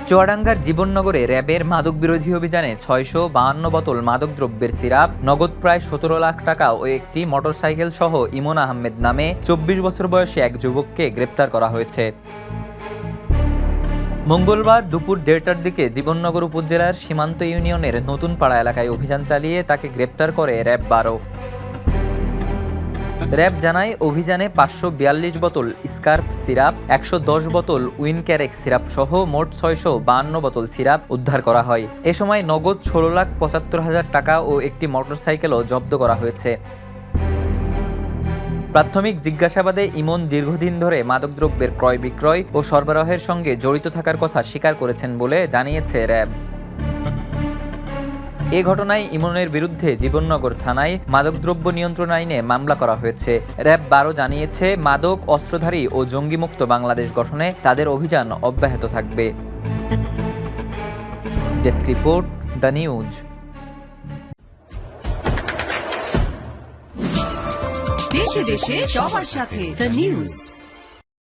চুয়াডাঙ্গার জীবননগরে র্যাবের মাদক বিরোধী অভিযানে ৬৫২ বোতল মাদকদ্রব্যের সিরাপ, নগদ প্রায় ১৭ লাখ টাকা ও একটি মোটরসাইকেল সহ ইমন আহমেদ নামে ২৪ বছর বয়সী এক যুবককে গ্রেপ্তার করা হয়েছে। মঙ্গলবার দুপুর ১:৩০টার দিকে জীবননগর উপজেলার সীমান্ত ইউনিয়নের নতুন পাড়া এলাকায় অভিযান চালিয়ে তাকে গ্রেপ্তার করে র্যাব ১২। র্যাব জানায়, অভিযানে ৫৪২ বোতল স্কার্ফ সিরাপ, ১১০ বোতল উইনক্যারেক সিরাপ সহ মোট ৬৫২ বোতল সিরাপ উদ্ধার করা হয়। এ সময় নগদ ১৬,৭৫,০০০ টাকা ও একটি মোটরসাইকেলও জব্দ করা হয়েছে। প্রাথমিক জিজ্ঞাসাবাদে ইমন দীর্ঘদিন ধরে মাদকদ্রব্যের ক্রয় বিক্রয় ও সরবরাহের সঙ্গে জড়িত থাকার কথা স্বীকার করেছেন বলে জানিয়েছে র্যাব। এ ঘটনায় ইমনের বিরুদ্ধে জীবননগর থানায় মাদকদ্রব্য নিয়ন্ত্রণ আইনে মামলা করা হয়েছে। র্যাব ১২ জানিয়েছে, মাদক, অস্ত্রধারী ও জঙ্গিমুক্ত বাংলাদেশ গঠনে তাদের অভিযান অব্যাহত থাকবে। Desk report, the news. দেশে দেশে সবার সাথে দ্য নিউজ।